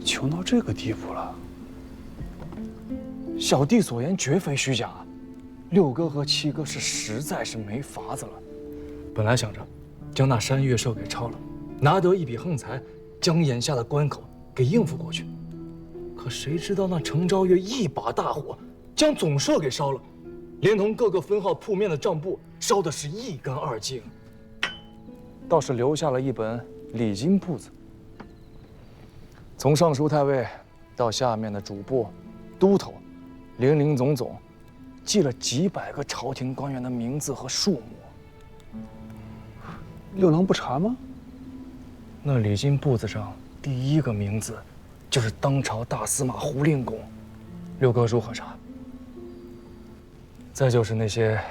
穷到这个地步了。小弟所言绝非虚假，六哥和七哥是实在是没法子了。本来想着将那山岳社给抄了，拿得一笔横财，将眼下的关口给应付过去。可谁知道那程昭月一把大火，将总社给烧了，连同各个分号铺面的账簿烧的是一干二净。倒是留下了一本礼金簿子，从尚书太尉到下面的主簿、都头，林林总总，记了几百个朝廷官员的名字和数目。六郎不查吗？那礼金簿子上第一个名字，就是当朝大司马胡令公。六哥如何查？再就是那些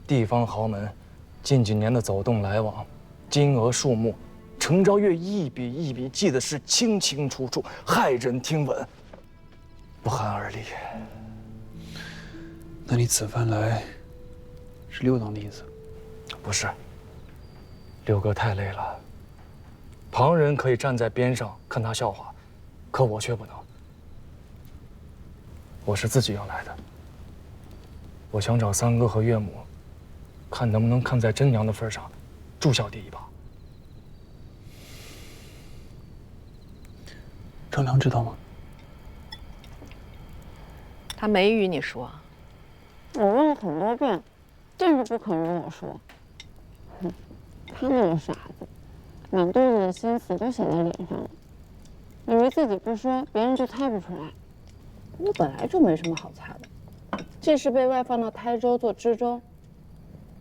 地方豪门近几年的走动来往、金额数目，程昭月一笔一笔记得是清清楚楚，骇人听闻，不寒而栗。那你此番来，是六郎的意思？不是，六哥太累了。旁人可以站在边上看他笑话，可我却不能。我是自己要来的。我想找三哥和岳母，看能不能看在真娘的份上，助小弟一把。程良知道吗？他没与你说。我问了很多遍，就是不肯跟我说。他那个傻子，满肚子的心思都写在脸上了，以为自己不说，别人就猜不出来。我本来就没什么好猜的，既是被外放到台州做知州，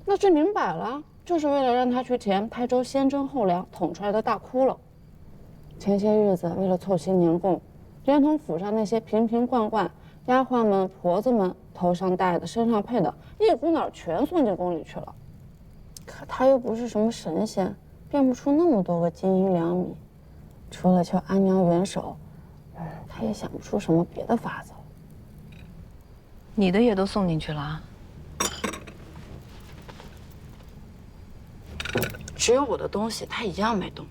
那这明摆了，就是为了让他去填台州先征后粮捅出来的大窟窿。前些日子为了凑齐年贡，连同府上那些瓶瓶罐罐、丫鬟们、婆子们头上戴的、身上配的，一股脑全送进宫里去了。可他又不是什么神仙，变不出那么多个金银两米，除了求安娘援手，他也想不出什么别的法子了。你的也都送进去了啊？只有我的东西他一样没动。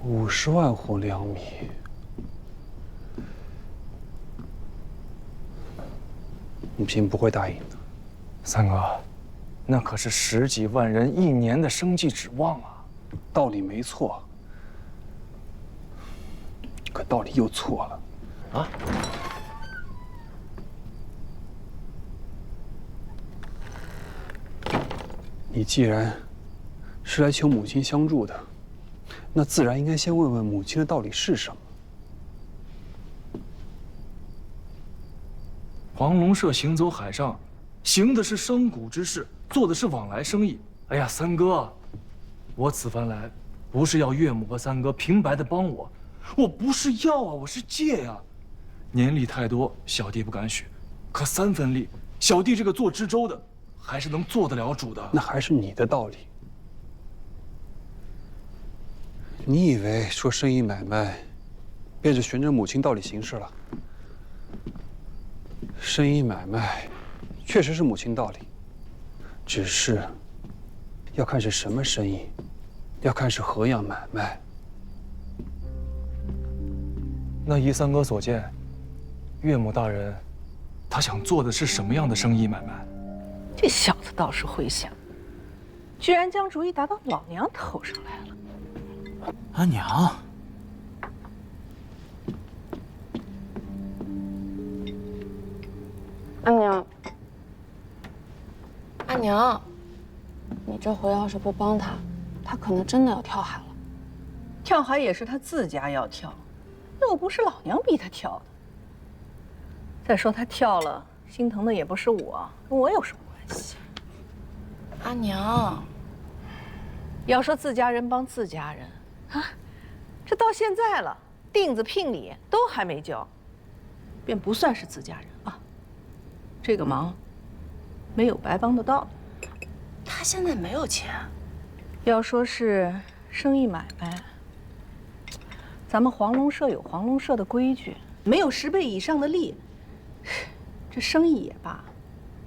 50万斛2米，母亲不会答应的。三哥，那可是10几万人1年的生计指望啊！道理没错，可道理又错了。啊？你既然是来求母亲相助的，那自然应该先问问母亲的道理是什么。黄龙社行走海上，行的是商贾之事，做的是往来生意。哎呀，三哥，我此番来，不是要岳母和三哥平白的帮我，我不是要啊，我是借呀。年利太多，小弟不敢许，可3分利，小弟这个做知州的，还是能做得了主的。那还是你的道理。你以为说生意买卖，便是循着母亲道理行事了？生意买卖，确实是母亲道理，只是要看是什么生意，要看是何样买卖。那依三哥所见，岳母大人，她想做的是什么样的生意买卖？这小子倒是会想，居然将主意打到老娘头上来了。阿娘，阿娘，阿娘，你这回要是不帮他，他可能真的要跳海了。跳海也是他自家要跳，又不是老娘逼他跳的。再说他跳了，心疼的也不是我，跟我有什么关系？阿娘，要说自家人帮自家人啊，这到现在了，定子聘礼都还没交，便不算是自家人啊。这个忙没有白帮的道理。他现在没有钱。要说是生意买卖，咱们黄龙社有黄龙社的规矩，没有10倍以上的利，这生意也罢，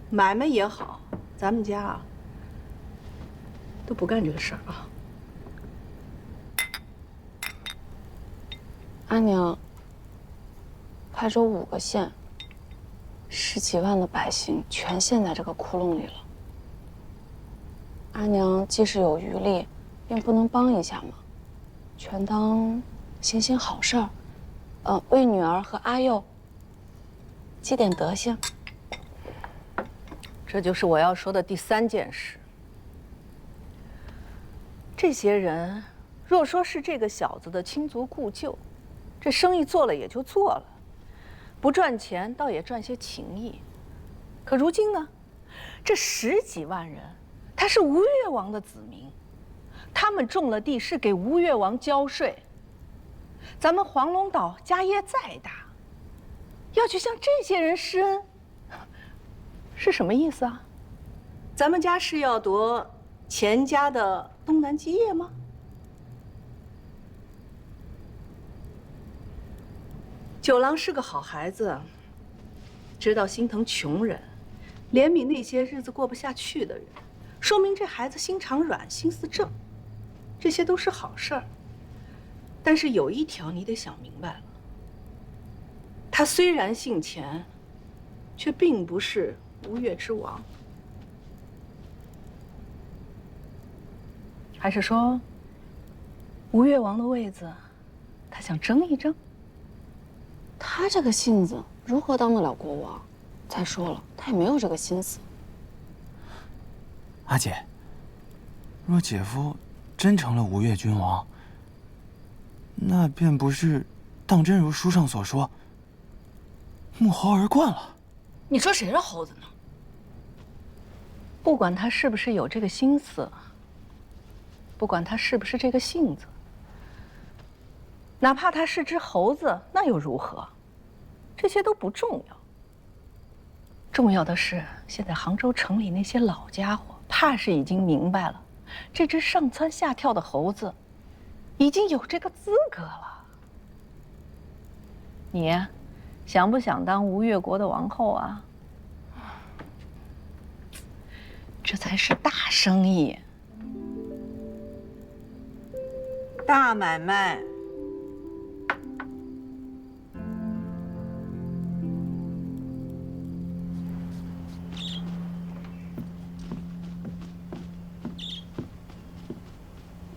买卖也好，咱们家啊都不干这个事儿啊。阿娘，台州5个县，10几万的百姓全陷在这个窟窿里了。阿娘即使有余力，便不能帮一下吗？全当行好事儿，为女儿和阿佑积点德行。这就是我要说的第3件事。这些人若说是这个小子的亲族故旧，这生意做了也就做了，不赚钱倒也赚些情谊。可如今呢，这10几万人，他是吴越王的子民，他们种了地是给吴越王交税。咱们黄龙岛家业再大，要去向这些人施恩，是什么意思啊？咱们家是要夺钱家的东南基业吗？九郎是个好孩子，知道心疼穷人，怜悯那些日子过不下去的人，说明这孩子心肠软，心思正，这些都是好事儿。但是有一条你得想明白了，他虽然姓钱，却并不是吴越之王。还是说，吴越王的位子，他想争一争？他这个性子如何当得了国王？再说了，他也没有这个心思。阿姐，若姐夫真成了吴越君王，那便不是当真如书上所说，穆侯而冠了。你说谁是猴子呢？不管他是不是有这个心思，不管他是不是这个性子，哪怕他是只猴子，那又如何？这些都不重要。重要的是，现在杭州城里那些老家伙，怕是已经明白了，这只上蹿下跳的猴子，已经有这个资格了。你想不想当吴越国的王后啊？这才是大生意，大买卖。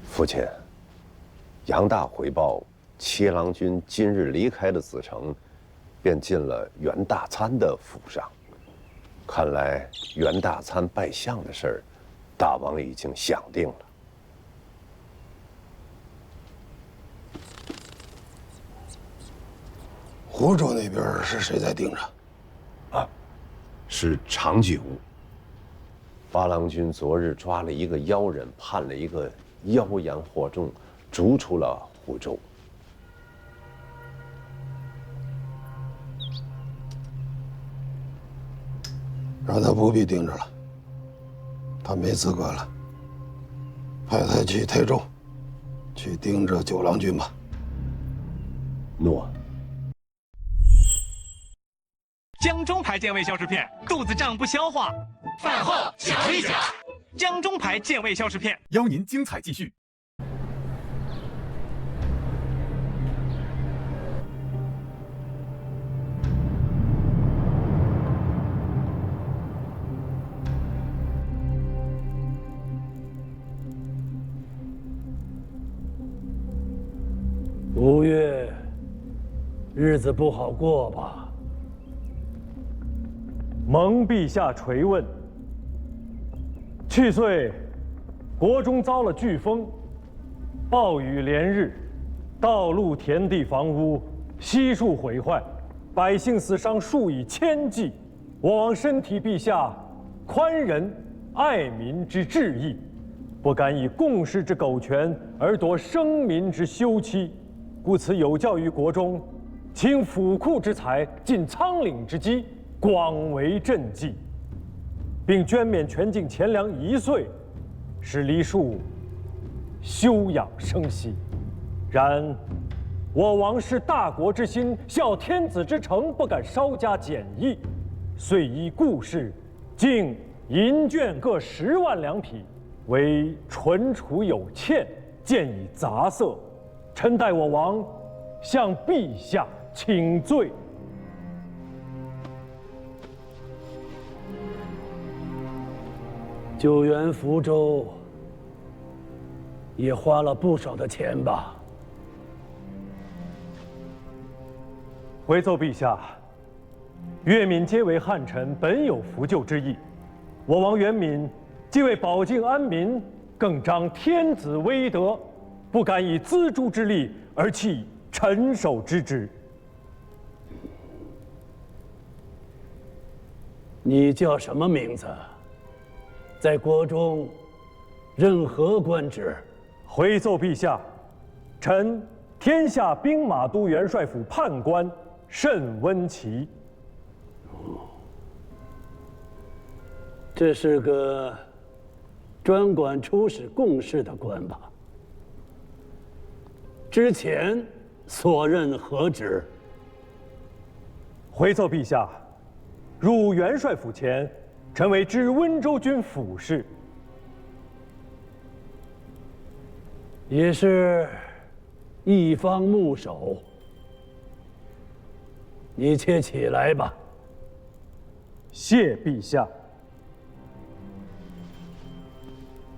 父亲，杨大回报，七郎君今日离开了子城，便进了袁大参的府上。看来袁大参拜相的事儿，大王已经想定了。湖州那边是谁在盯着？啊，是长久。八郎君昨日抓了一个妖人，判了一个妖言惑众，逐出了湖州。让他不必盯着了，他没资格了。派他去台州，去盯着九郎君吧。诺。江中牌健胃消食片，肚子胀不消化，饭后嚼一嚼。江中牌健胃消食片，邀您精彩继续。吴越，日子不好过吧？蒙陛下垂问。去岁，国中遭了飓风，暴雨连日，道路、田地、房屋悉数毁坏，百姓死伤数以千计。我王深体陛下宽仁爱民之志意，不敢以共事之苟全而夺生民之休戚。故此有教于国中，倾府库之财，尽仓廪之机，广为赈济，并捐免全境钱粮1岁，使黎庶休养生息。然我王视大国之心，效天子之诚，不敢稍加减役，遂依故事，竟银券各10万两匹，为存储有欠，见以杂色。臣待我王向陛下请罪。救援福州也花了不少的钱吧？回奏陛下，越民皆为汉臣，本有扶救之意。我王元敏既为保境安民，更彰天子威德，不敢以锱铢之力而弃臣手之职。你叫什么名字？在国中任何官职？回奏陛下，臣天下兵马都元帅府判官慎温琪。这是个专管出使贡士的官吧？之前所任何职？回奏陛下，入元帅府前，臣为知温州军府事。也是一方牧首。你且起来吧。谢陛下。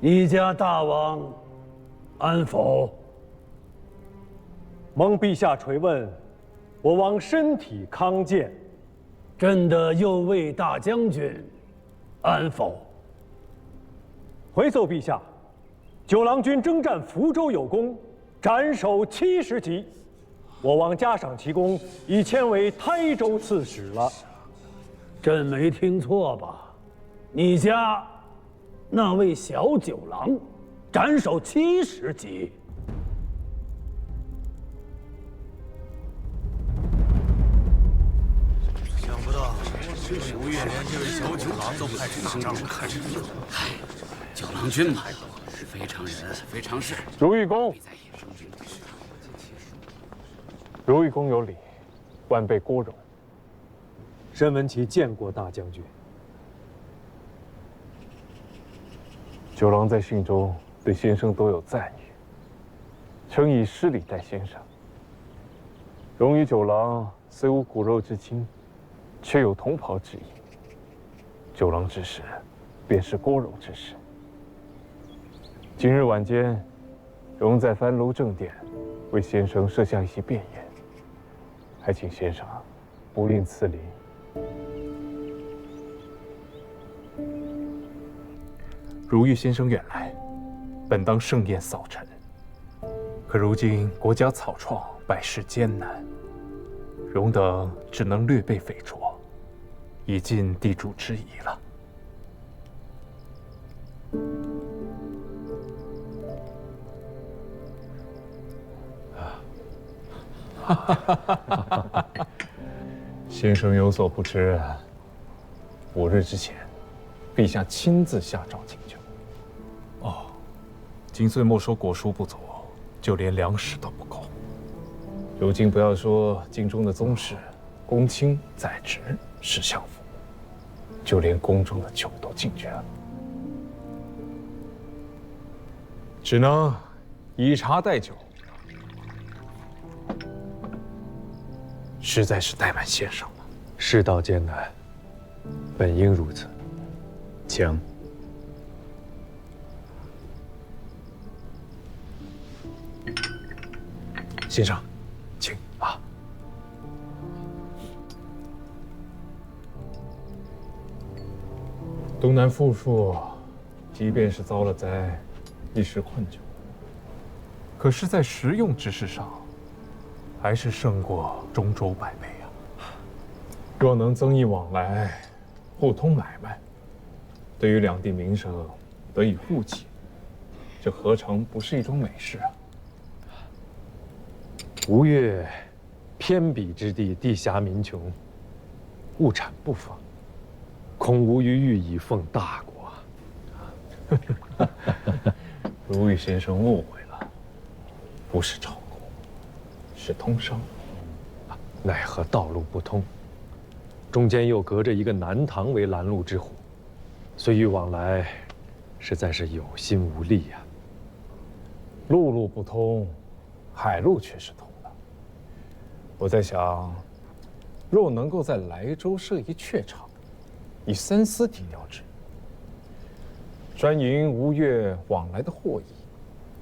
你家大王安否？蒙陛下垂问，我王身体康健。朕的右卫大将军安否？回奏陛下，九郎军征战福州有功，斩首70级，我王嘉赏其功，已迁为台州刺史了。朕没听错吧？你家那位小九郎斩首70级？想不到吴越连这位小九郎都派去打仗了。嗨，九郎君嘛，非常人非常事。如意公，如意公有礼，晚辈郭荣。申文琪见过大将军。九郎在信中对先生都有赞誉，诚以失礼待先生。荣与九郎虽无骨肉之亲，却有同袍之谊。九郎之事，便是郭荣之事。今日晚间，荣在藩楼正殿为先生设下一席便宴，还请先生不吝赐礼。如遇先生远来，本当盛宴扫尘，可如今国家草创，百事艰难，荣等只能略备匪酌，以尽地主之谊了。先生有所不知，5日之前，陛下亲自下诏请求。哦，今岁没收国书不足，就连粮食都不够。如今不要说京中的宗室、公卿在职是相符，就连宫中的酒都禁绝了，只能以茶代酒，实在是怠慢先生了。世道艰难，本应如此。请。先生，请啊。东南富庶，即便是遭了灾，一时困窘，可是，在实用之事上，还是胜过中州百倍啊。若能增益往来，互通买卖，对于两地民生得以互济，这何尝不是一种美事啊？吴越偏鄙之地，地狭民穷，物产不丰，恐无余裕以奉大国。如遇先生误会了，不是朝贡，是通商。奈何道路不通，中间又隔着一个南唐为拦路之虎，虽欲往来，实在是有心无力呀。陆路不通，海路却是通的。我在想，若能够在莱州设一榷场，以三司抵调之，专营吴越往来的货役，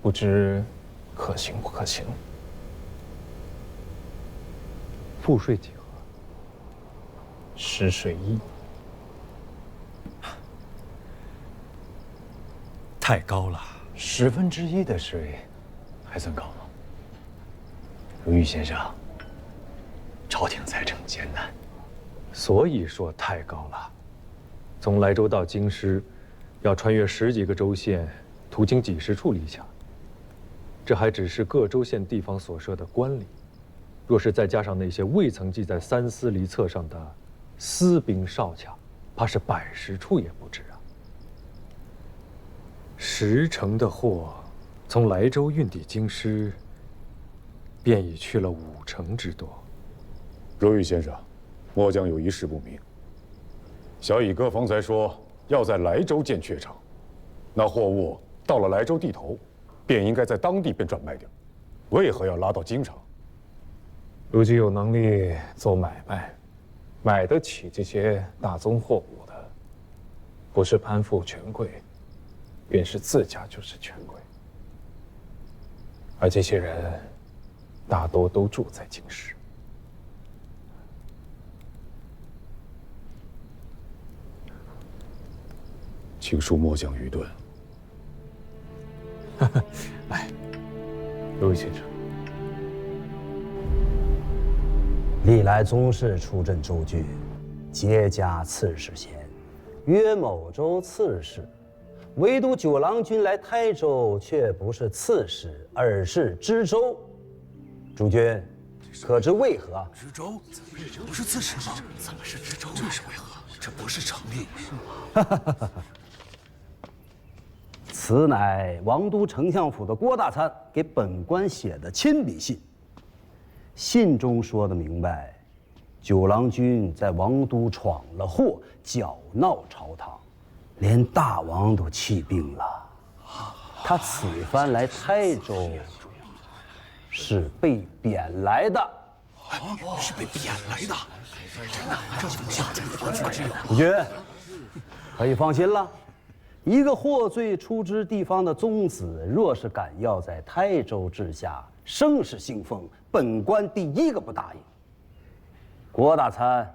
不知可行不可行？赋税几何？10税1。太高了1/10的税，还算高吗？如玉先生，朝廷财政艰难，所以说太高了。从莱州到京师，要穿越10几个州县，途经几十处里卡。这还只是各州县地方所设的官吏，若是再加上那些未曾记在三司离册上的私兵少卡，怕是100、10处也不止啊。10成的货从莱州运抵京师，便已去了5成之多。如玉先生，末将有一事不明。小乙哥方才说要在莱州建榷场，那货物到了莱州地头，便应该在当地便转卖掉，为何要拉到京城？如今有能力做买卖，买得起这些大宗货物的，不是攀附权贵，便是自家就是权贵。而这些人，大多都住在京师。请恕末将愚钝。来，刘先生。历来宗室出镇州郡，皆加刺史衔，约某州刺史。唯独九郎君来台州，却不是刺史，而是知州。诸君，可知为何？知州不是刺史吗？怎么是知州？这是为何？这不是常例。此乃王都丞相府的郭大参给本官写的亲笔信。信中说的明白，九郎君在王都闯了祸，搅闹朝堂，连大王都气病了。他此番来台州，是被贬来的。是被贬来的。这怎么像在何处之有？诸君，可以放心了。一个获罪出之地方的宗子，若是敢要在台州治下声势兴风，本官第一个不答应。郭大参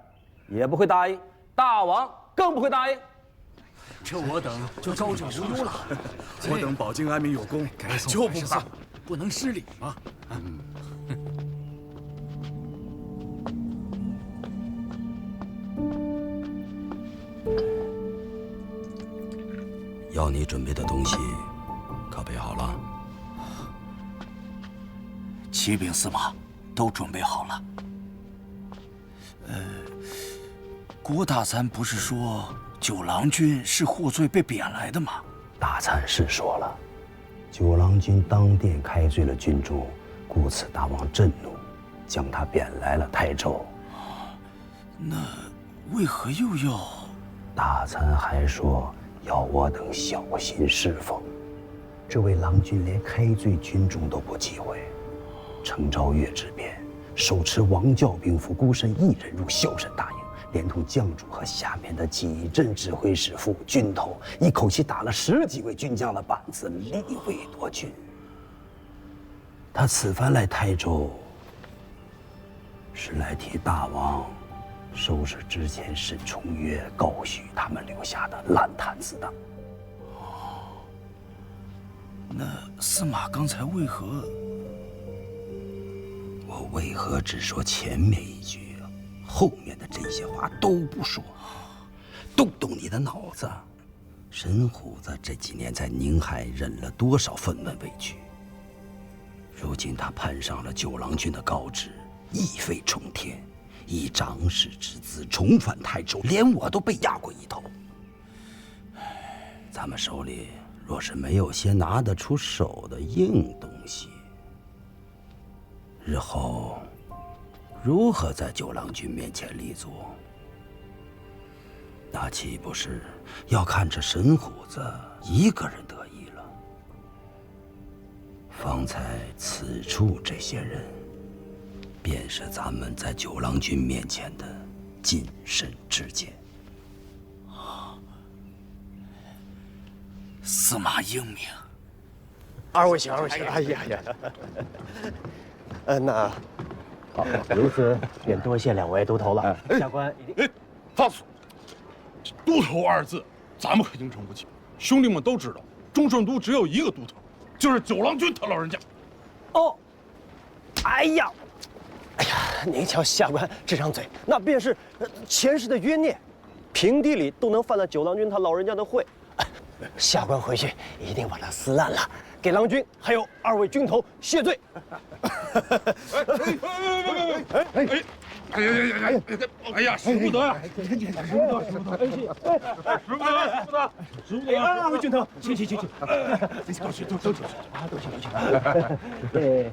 也不会答应，大王更不会答应。这我等就朝救无忧了。我等保境安民有功，就不放，不能失礼吗？要你准备的东西，可备好了？启禀司马，都准备好了。郭大参不是说九郎君是获罪被贬来的吗？大参是说了，九郎君当殿开罪了军中，故此大王震怒，将他贬来了台州。那为何又要？大参还说要我等小心侍奉。这位郎君连开罪军中都不忌讳。程昭月之变，手持王教兵符孤身一人入孝慎大营，连同将主和下面的几镇指挥使副军头，一口气打了10几位军将的板子，立位夺军。他此番来台州，是来替大王收拾之前沈重月、高许他们留下的烂摊子的。那司马刚才为何？我为何只说前面一句，后面的这些话都不说？动动你的脑子。沈虎子这几年在宁海忍了多少愤懑委屈，如今他攀上了九郎君的高枝，一飞冲天，以长史之资重返台州，连我都被压过一头。咱们手里若是没有先拿得出手的硬东西，日后如何在九郎君面前立足？那岂不是要看着沈虎子一个人得意了？方才此处这些人，便是咱们在九郎君面前的谨慎之见。司马英明，二位请，二位请。哎呀呀，那好，如此便多谢两位都头了。下官一定。放肆！都头二字，咱们可应承不起。兄弟们都知道，中顺都只有一个都头，就是九郎君他老人家。哦，哎呀，您瞧下官这张嘴，那便是前世的冤孽，平地里都能犯了九郎君他老人家的讳。下官回去一定把它撕烂了，给郎君还有二位军头谢罪。哎呀，使不得呀！使不得！二位军头，请，对，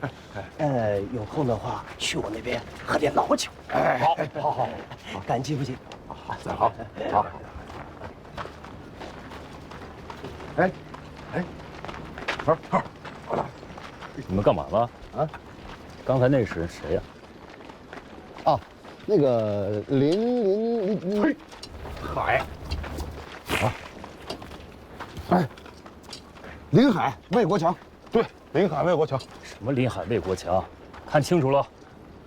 有空的话去我那边喝点老酒。好，感激不尽。好。头，你们干嘛了？啊？刚才那是谁呀？啊，那个林海，啊，林海魏国强，对，林海魏国强。什么林海魏国强？看清楚了，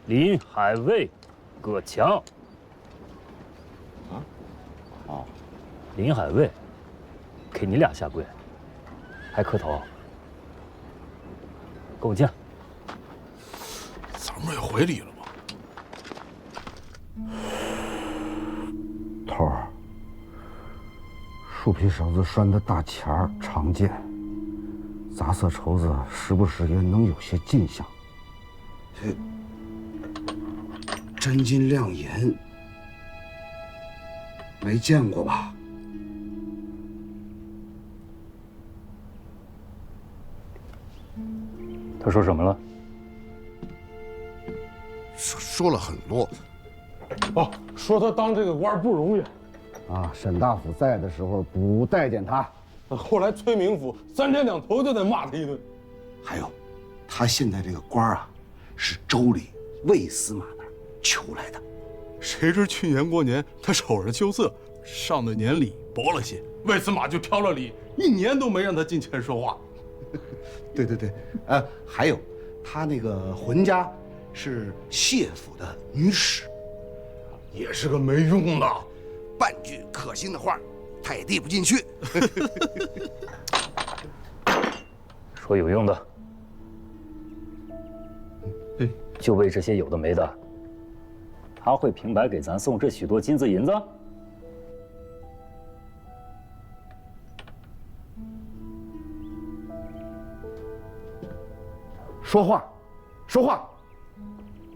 林海魏国强。哦，林海魏，给你俩下跪，还磕头，够劲。咱们也回礼了吗？头儿，树皮绳子拴的大钱儿常见，杂色绸子时不时也能有些进项。这真金亮银，没见过吧？他说什么了？说了很多。哦，说他当这个官不容易。啊，沈大夫在的时候不待见他，后来崔明府3天2头就得骂他一顿。还有，他现在这个官啊，是州里魏司马那儿求来的。谁知去年过年他瞅着秋色，上的年礼薄了些，魏司马就挑了理，1年都没让他进前说话。对，还有，他那个浑家是谢府的女史，也是个没用的，半句可信的话，他也递不进去。说有用的，就为这些有的没的，他会平白给咱送这许多金子银子？说话，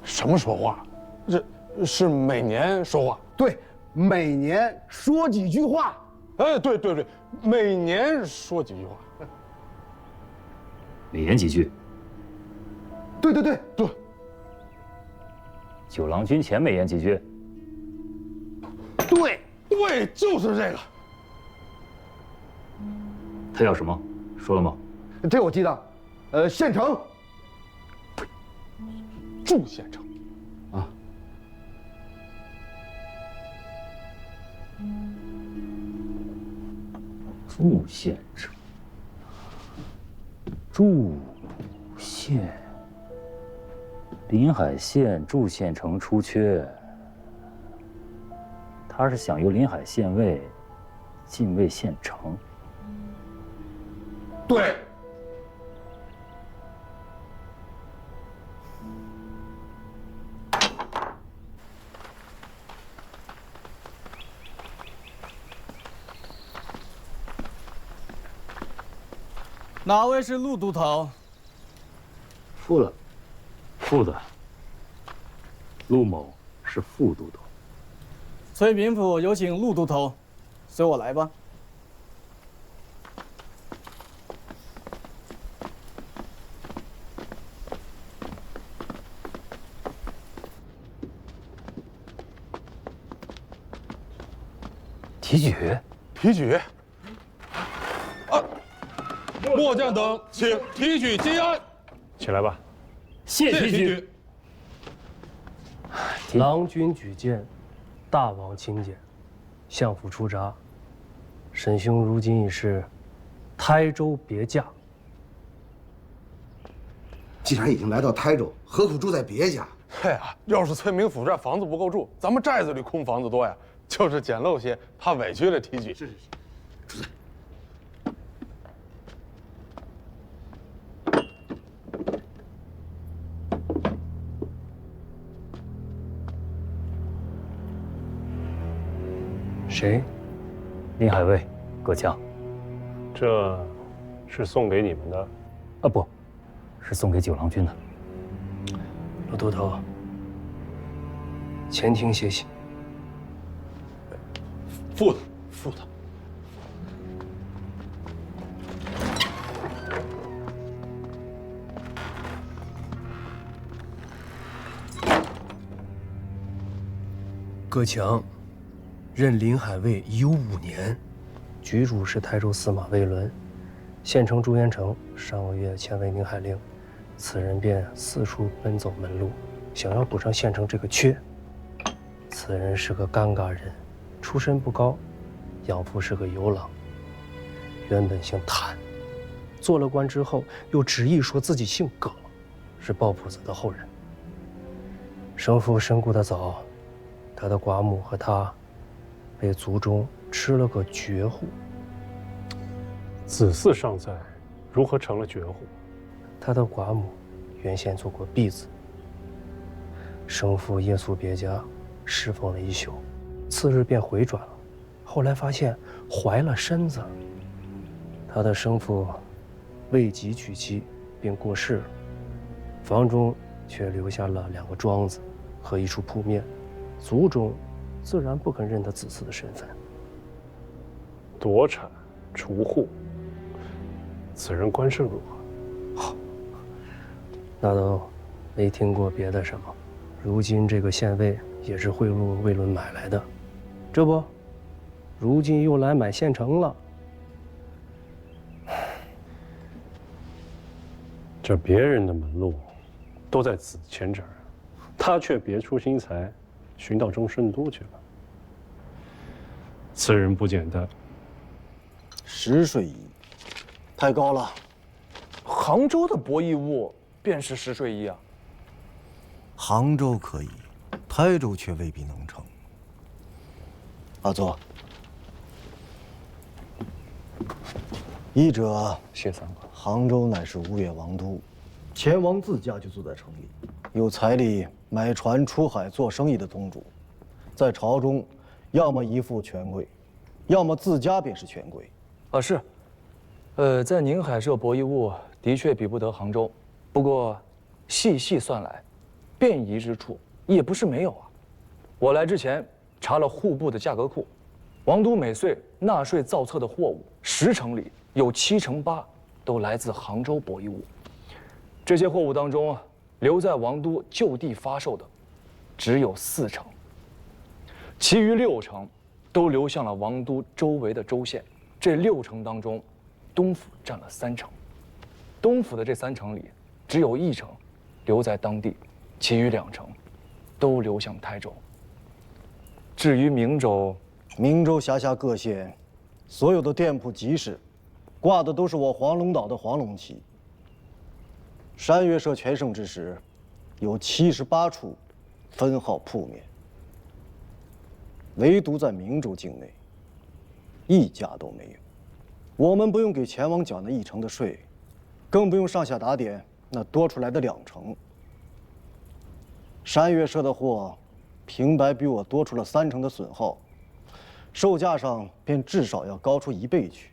什么说话？这是每年说话。对，每年说几句话。哎，对，每年说几句话。每言几句。对。九郎君前每言几句。对，就是这个。他要什么？说了吗？这我记得。县城。祝县城。啊。祝县城。祝县。临海县祝县城出缺，他是想由临海县尉进魏县城。对。哪位是陆都头？副的。陆某是副都头。崔平府有请陆都头，随我来吧。提举。末将等请提举金安。起来吧。谢提举。郎君举荐，大王钦点，相府出闸。沈兄如今已是台州别驾。既然已经来到台州，何苦住在别家？嘿呀，要是崔明府这房子不够住，咱们寨子里空房子多呀，就是简陋些，怕委屈了提举。是，出来。谁？林海卫，葛强。这是送给你们的？啊，不，是送给九郎君的。老头头，前厅歇息。副他。葛强，任临海卫已有5年，局主是台州司马魏伦，县城朱元成上个月签为宁海令，此人便四处奔走门路，想要补上县城这个缺。此人是个尴尬人，出身不高，养父是个游郎，原本姓谭，做了官之后又执意说自己姓葛，是鲍朴子的后人。生父身故的早，他的寡母和他被族中吃了个绝户。子嗣尚在，如何成了绝户？他的寡母原先做过婢子，生父夜宿别家，侍奉了1宿，次日便回转了。后来发现怀了身子，他的生父未及娶妻便过世了，房中却留下了2个庄子和1处铺面，族中自然不肯认他子嗣的身份。夺产除户，此人官声如何？那都没听过别的什么。如今这个县尉也是贿赂魏伦买来的，这不，如今又来买县城了。这别人的门路都在子谦这儿，他却别出心裁，寻到中顺都去了。此人不简单。10税一，太高了。杭州的博弈物便是10税1啊。杭州可以，台州却未必能成。阿座，一者谢三哥，杭州乃是吴越王都，前王自家就住在城里，有财力买船出海做生意的宗主，在朝中要么依附权贵，要么自家便是权贵。啊是，在宁海设博弈物的确比不得杭州，不过细细算来，便宜之处也不是没有啊。我来之前查了户部的价格库，王都每岁纳税造册的货物10成里有7成8都来自杭州博弈物。这些货物当中，留在王都就地发售的只有4成，其余6成都流向了王都周围的州县。这6成当中，东府占了3成，东府的这3成里，只有1成留在当地，其余2成都流向台州。至于明州，明州辖下各县，所有的店铺集市，挂的都是我黄龙岛的黄龙旗。山岳社全盛之时，有78处分号铺面，唯独在明州境内，一家都没有。我们不用给前王缴那1成的税，更不用上下打点那多出来的2成。山岳社的货，平白比我多出了3成的损耗，售价上便至少要高出1倍去。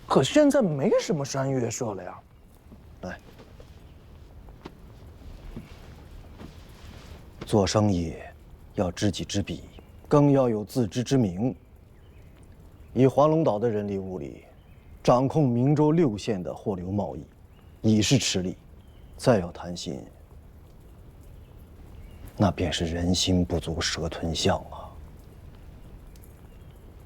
可现在没什么山岳社了呀。来，做生意要知己知彼，更要有自知之明。以黄龙岛的人力物力，掌控明州6县的货流贸易，已是吃力，再要贪心，那便是人心不足蛇吞象啊。